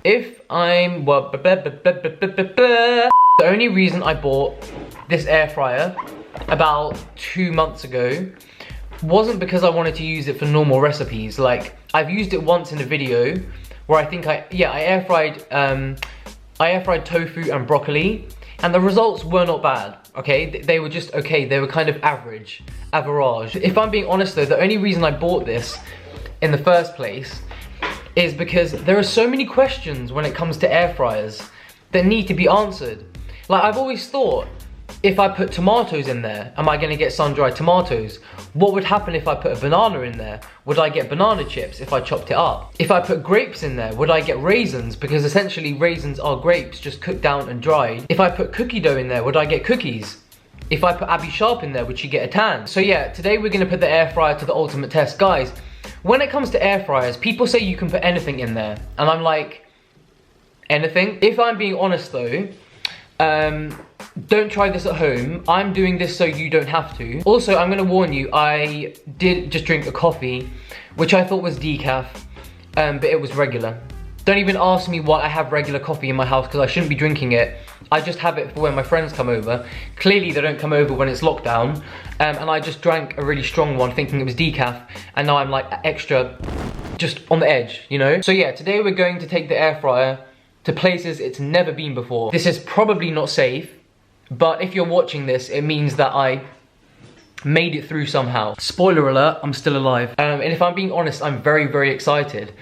if I'm, well, the only reason I bought this air fryer about 2 months ago wasn't because I wanted to use it for normal recipes. Like, I've used it once in a video where I think I air fried tofu and broccoli, and the results were not bad, okay? They were just okay, they were kind of average. If I'm being honest though, the only reason I bought this in the first place is because there are so many questions when it comes to air fryers that need to be answered. Like, I've always thought, if I put tomatoes in there, am I gonna get sun-dried tomatoes? What would happen if I put a banana in there? Would I get banana chips if I chopped it up? If I put grapes in there, would I get raisins? Because essentially raisins are grapes just cooked down and dried. If I put cookie dough in there, would I get cookies? If I put Abby Sharp in there, would she get a tan? So yeah, today we're gonna put the air fryer to the ultimate test. Guys, when it comes to air fryers, people say you can put anything in there. And I'm like, anything? If I'm being honest though, don't try this at home. I'm doing this so you don't have to. Also, I'm gonna warn you, I did just drink a coffee, which I thought was decaf, but it was regular. Don't even ask me why I have regular coffee in my house, because I shouldn't be drinking it. I just have it for when my friends come over. Clearly they don't come over when it's lockdown, and I just drank a really strong one thinking it was decaf, and now I'm like extra, just on the edge, you know? So yeah, today we're going to take the air fryer to places it's never been before. This is probably not safe, but if you're watching this, it means that I made it through somehow. Spoiler alert, I'm still alive. And if I'm being honest, I'm very, very excited.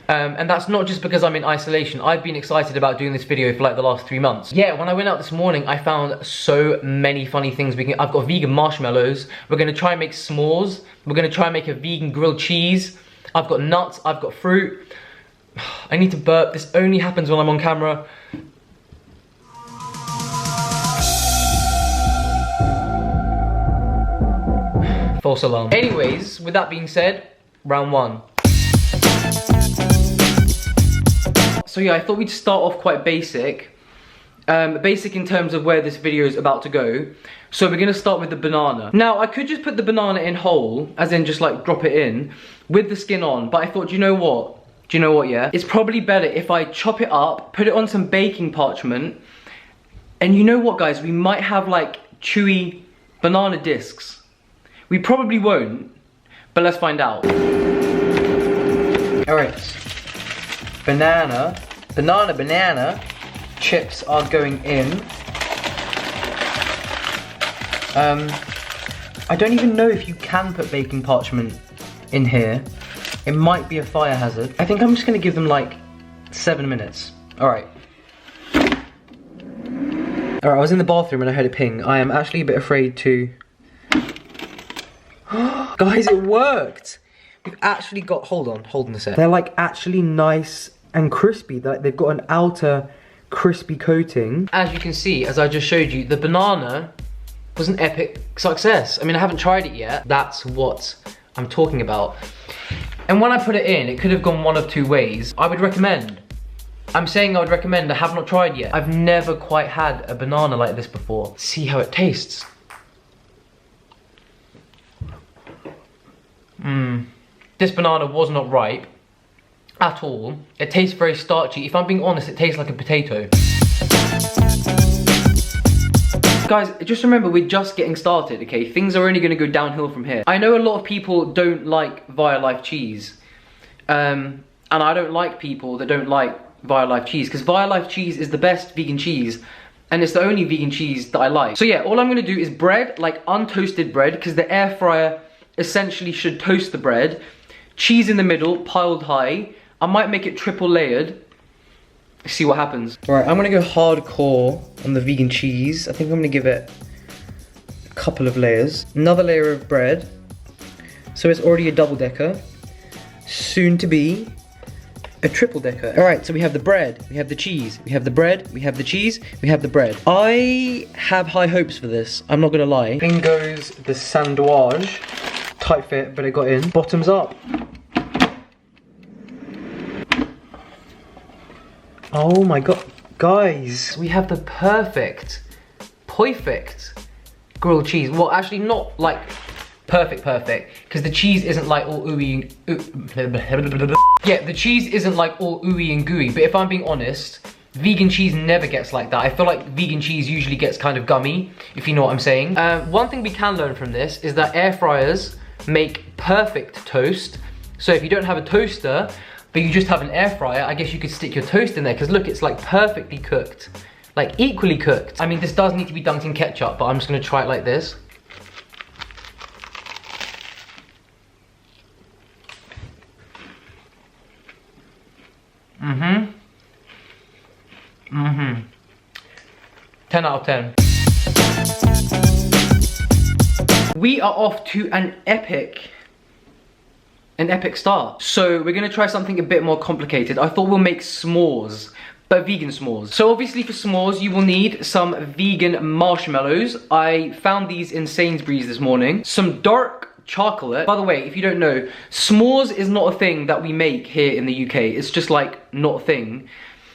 And that's not just because I'm in isolation. I've been excited about doing this video for like the last 3 months. Yeah, when I went out this morning, I found so many funny things. I've got vegan marshmallows. We're gonna try and make s'mores. We're gonna try and make a vegan grilled cheese. I've got nuts, I've got fruit. I need to burp. This only happens when I'm on camera. False alarm. Anyways, with that being said, round one. So yeah, I thought we'd start off quite basic. Basic in terms of where this video is about to go. So we're gonna start with the banana. Now, I could just put the banana in whole, as in just like drop it in, with the skin on, but I thought, do you know what? Do you know what, yeah? It's probably better if I chop it up, put it on some baking parchment, and you know what, guys? We might have like chewy banana discs. We probably won't, but let's find out. All right, banana chips are going in. I don't even know if you can put baking parchment in here. It might be a fire hazard. I think I'm just gonna give them like 7 minutes. All right. All right, I was in the bathroom and I heard a ping. I am actually a bit afraid to... Guys, it worked! We've actually got, hold on a sec. They're like actually nice and crispy. They've got an outer crispy coating. As you can see, as I just showed you, the banana was an epic success. I mean, I haven't tried it yet. That's what I'm talking about. And when I put it in, it could have gone one of two ways. I would recommend. I'm saying I would recommend. I have not tried yet. I've never quite had a banana like this before. See how it tastes. This banana was not ripe at all. It tastes very starchy. If I'm being honest, it tastes like a potato. Guys, just remember, we're just getting started, okay? Things are only gonna go downhill from here. I know a lot of people don't like Violife cheese. And I don't like people that don't like Violife cheese, because Violife cheese is the best vegan cheese, and it's the only vegan cheese that I like. So yeah, all I'm gonna do is bread, like untoasted bread, because the air fryer essentially should toast the bread. Cheese in the middle, piled high. I might make it triple layered. See what happens. All right, I'm gonna go hardcore on the vegan cheese. I think I'm gonna give it a couple of layers. Another layer of bread. So it's already a double decker. Soon to be a triple decker. All right, so we have the bread, we have the cheese, we have the bread, we have the cheese, we have the bread. I have high hopes for this, I'm not gonna lie. In goes the sandwich. Tight fit, but it got in. Bottoms up. Oh my god, guys. We have the perfect grilled cheese. Well, actually not like perfect, because the cheese isn't like all ooey and yeah, the cheese isn't like all ooey and gooey, but if I'm being honest, vegan cheese never gets like that. I feel like vegan cheese usually gets kind of gummy, if you know what I'm saying. One thing we can learn from this is that air fryers make perfect toast. So if you don't have a toaster, but you just have an air fryer, I guess you could stick your toast in there, because look, it's like perfectly cooked, like equally cooked. I mean, this does need to be dunked in ketchup, but I'm just gonna try it like this. Mm-hmm. 10 out of 10. We are off to an epic start. So we're gonna try something a bit more complicated. I thought we'll make s'mores, but vegan s'mores. So obviously for s'mores, you will need some vegan marshmallows. I found these in Sainsbury's this morning. Some dark chocolate. By the way, if you don't know, s'mores is not a thing that we make here in the UK. It's just like not a thing.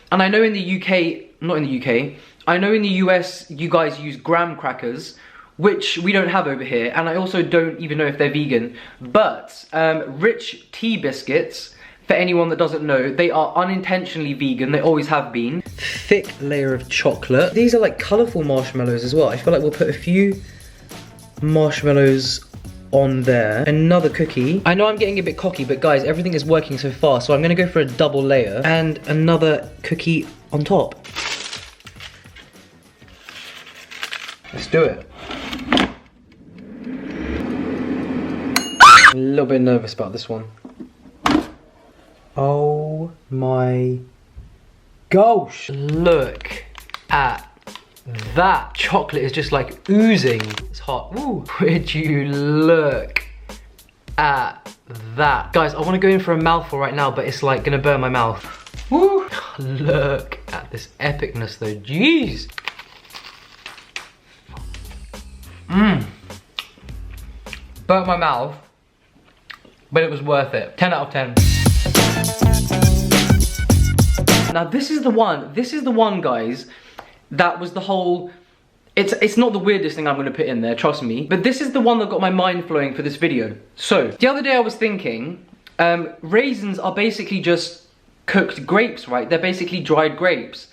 And I know in the UK, not in the UK, I know in the US you guys use graham crackers, which we don't have over here, and I also don't even know if they're vegan. But rich tea biscuits, for anyone that doesn't know, they are unintentionally vegan, they always have been. Thick layer of chocolate. These are like colourful marshmallows as well. I feel like we'll put a few marshmallows on there. Another cookie. I know I'm getting a bit cocky, but guys, everything is working so far, so I'm gonna go for a double layer. And another cookie on top. Let's do it. A little bit nervous about this one. Oh my gosh. Look at that. Chocolate is just like oozing. It's hot. Ooh. Would you look at that? Guys, I want to go in for a mouthful right now, but it's like gonna burn my mouth. Woo. Look at this epicness though. Jeez. Burnt my mouth, but it was worth it. 10 out of 10. Now this is the one, guys, that was the whole, it's not the weirdest thing I'm gonna put in there, trust me, but this is the one that got my mind flowing for this video. So, the other day I was thinking, raisins are basically just cooked grapes, right? They're basically dried grapes.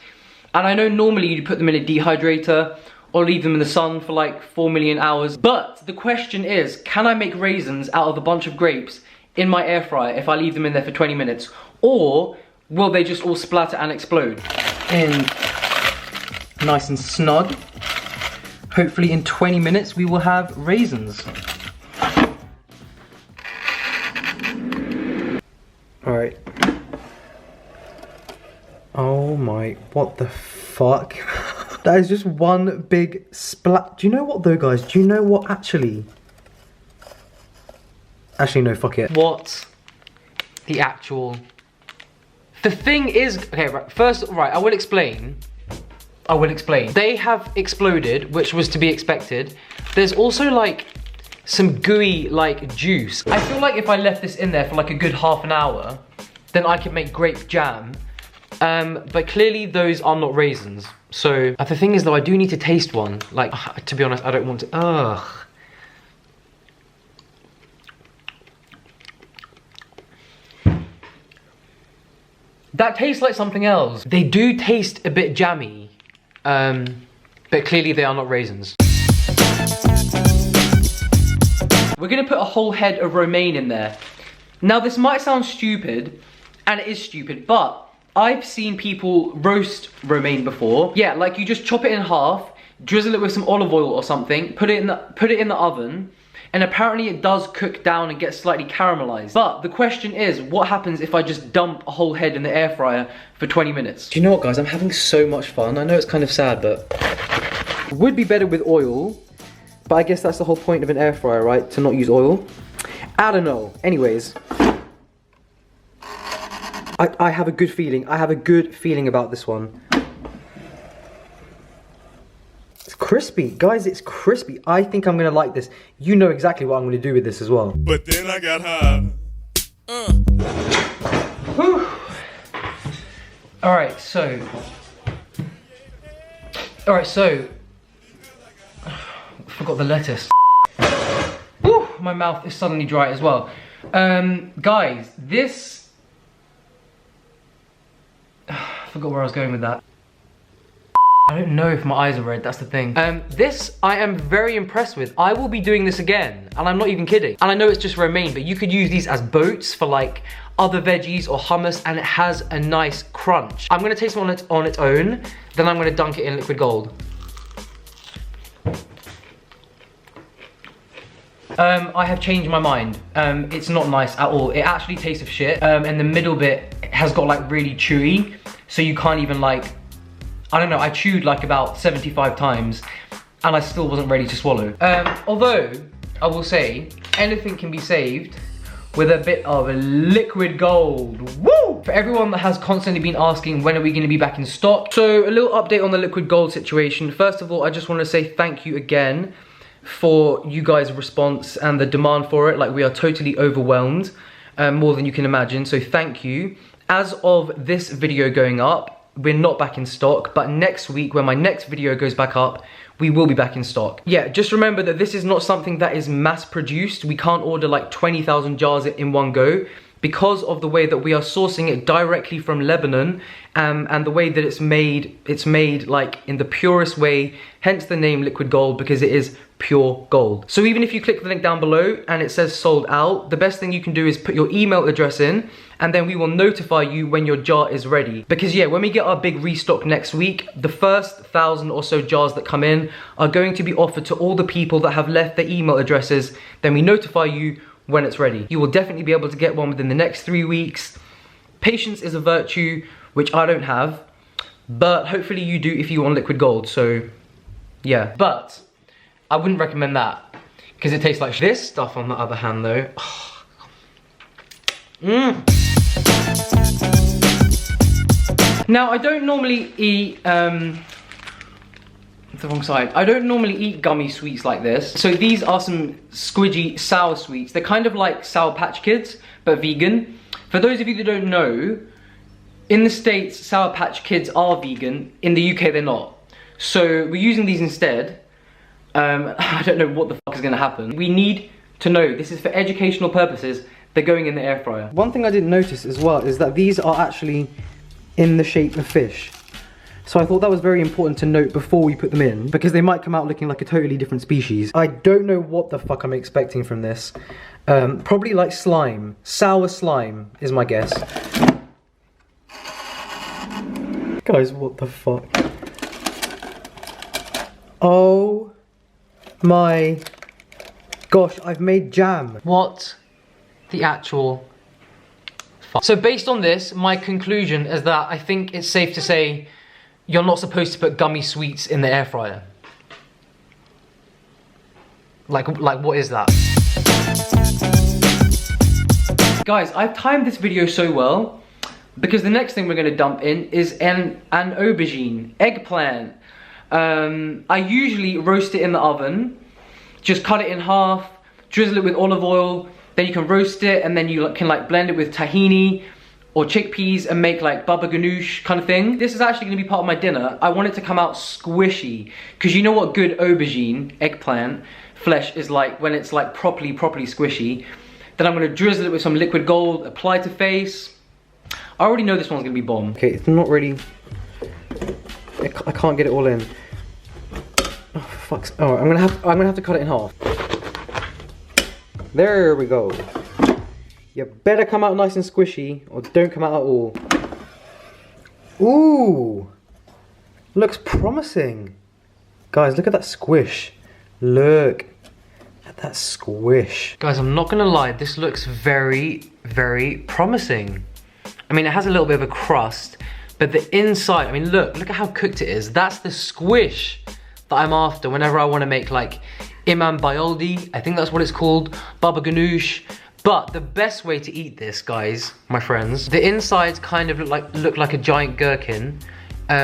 And I know normally you'd put them in a dehydrator, or leave them in the sun for like 4 million hours. But the question is, can I make raisins out of a bunch of grapes in my air fryer if I leave them in there for 20 minutes? Or will they just all splatter and explode? And nice and snug. Hopefully in 20 minutes we will have raisins. All right. Oh my, what the fuck? That is just one big splat. Do you know what though, guys? Do you know what actually? Actually, no, fuck it. What the actual... The thing is, okay, right, first, right, I will explain. They have exploded, which was to be expected. There's also like some gooey like juice. I feel like if I left this in there for like a good half an hour, then I could make grape jam. But clearly those are not raisins. So, the thing is though, I do need to taste one. Like, to be honest, I don't want to, ugh. That tastes like something else. They do taste a bit jammy, but clearly they are not raisins. We're gonna put a whole head of romaine in there. Now this might sound stupid, and it is stupid, but I've seen people roast romaine before. Yeah, like you just chop it in half, drizzle it with some olive oil or something, put it in the oven, and apparently it does cook down and get slightly caramelized. But the question is, what happens if I just dump a whole head in the air fryer for 20 minutes? Do you know what, guys? I'm having so much fun. I know it's kind of sad, but it would be better with oil, but I guess that's the whole point of an air fryer, right? To not use oil. I don't know. Anyways, I have a good feeling. I have a good feeling about this one. It's crispy. Guys, it's crispy. I think I'm going to like this. You know exactly what I'm going to do with this as well. But then I got high. Alright, so... Forgot the lettuce. Woo, my mouth is suddenly dry as well. Guys, this... I forgot where I was going with that. I don't know if my eyes are red, that's the thing. This I am very impressed with. I will be doing this again, and I'm not even kidding. And I know it's just romaine, but you could use these as boats for like other veggies or hummus, and it has a nice crunch. I'm gonna taste it on its own, then I'm gonna dunk it in liquid gold. I have changed my mind. It's not nice at all. It actually tastes of shit. And the middle bit has got like really chewy, so you can't even like, I don't know, I chewed like about 75 times and I still wasn't ready to swallow. Although, I will say, anything can be saved with a bit of liquid gold. Woo! For everyone that has constantly been asking when are we gonna be back in stock. So a little update on the liquid gold situation. First of all, I just wanna say thank you again for you guys' response and the demand for it. Like, we are totally overwhelmed, more than you can imagine, so thank you. As of this video going up, we're not back in stock, but next week when my next video goes back up, we will be back in stock. Yeah, just remember that this is not something that is mass produced. We can't order like 20,000 jars in one go because of the way that we are sourcing it directly from Lebanon, and the way that it's made like in the purest way, hence the name liquid gold, because it is pure gold. So even if you click the link down below and it says sold out, the best thing you can do is put your email address in, and then we will notify you when your jar is ready. Because yeah, when we get our big restock next week, the first 1,000 or so jars that come in are going to be offered to all the people that have left their email addresses. Then we notify you when it's ready. You will definitely be able to get one within the next 3 weeks. Patience is a virtue, which I don't have, but hopefully you do if you want liquid gold, so yeah. But I wouldn't recommend that, because it tastes like this stuff on the other hand though. Now I don't normally eat, the wrong side. I don't normally eat gummy sweets like this. So these are some squidgy sour sweets. They're kind of like Sour Patch Kids, but vegan. For those of you that don't know, in the States, Sour Patch Kids are vegan. In the UK, they're not. So we're using these instead. I don't know what the fuck is gonna happen. We need to know, this is for educational purposes, they're going in the air fryer. One thing I didn't notice as well is that these are actually in the shape of fish. So I thought that was very important to note before we put them in, because they might come out looking like a totally different species. I don't know what the fuck I'm expecting from this. Probably like slime. Sour slime is my guess. Guys, what the fuck? Oh my gosh, I've made jam. What the actual fuck? So based on this, my conclusion is that I think it's safe to say you're not supposed to put gummy sweets in the air fryer. Like what is that? Guys, I've timed this video so well because the next thing we're gonna dump in is an aubergine, eggplant. I usually roast it in the oven, just cut it in half, drizzle it with olive oil, then you can roast it, and then you can like blend it with tahini or chickpeas and make like baba ganoush kind of thing. This is actually gonna be part of my dinner. I want it to come out squishy, because you know what good aubergine, eggplant, flesh is like when it's like properly squishy. Then I'm gonna drizzle it with some liquid gold, apply to face. I already know this one's gonna be bomb. Okay, it's not really, I can't get it all in. Oh, fuck's, oh, I'm gonna have to cut it in half. There we go. You better come out nice and squishy, or don't come out at all. Ooh! Looks promising. Guys, look at that squish. Look at that squish. Guys, I'm not gonna lie, this looks very, very promising. I mean, it has a little bit of a crust, but the inside, I mean, look at how cooked it is. That's the squish that I'm after whenever I wanna make like imam bayoldi, I think that's what it's called, baba ganoush. But the best way to eat this, guys, my friends, the insides kind of look like a giant gherkin,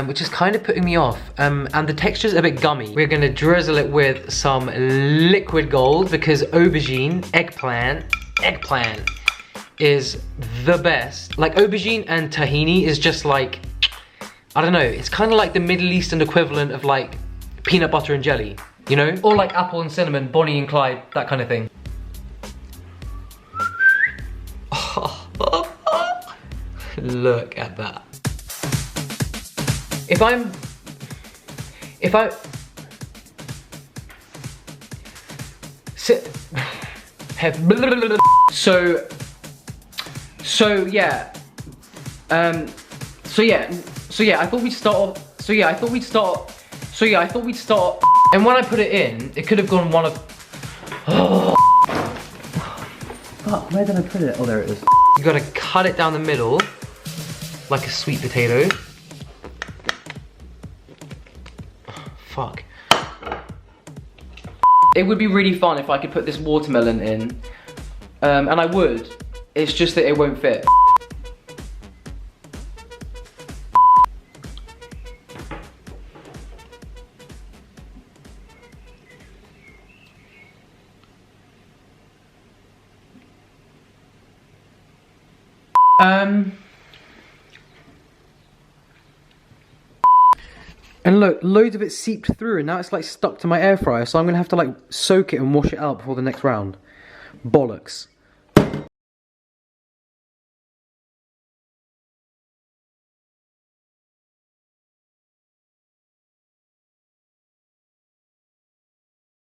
which is kind of putting me off. And the texture's a bit gummy. We're gonna drizzle it with some liquid gold, because aubergine, eggplant is the best. Like aubergine and tahini is just like, I don't know, it's kind of like the Middle Eastern equivalent of like peanut butter and jelly, you know? Or like apple and cinnamon, Bonnie and Clyde, that kind of thing. Look at that. If I sit, so yeah, I thought we'd start. And when I put it in, it could have gone one of. Oh. Fuck, where did I put it? Oh, there it is. You gotta cut it down the middle, like a sweet potato. Fuck. It would be really fun if I could put this watermelon in, and I would. It's just that it won't fit. And look, loads of it seeped through and now it's like stuck to my air fryer, so I'm gonna have to like soak it and wash it out before the next round. Bollocks.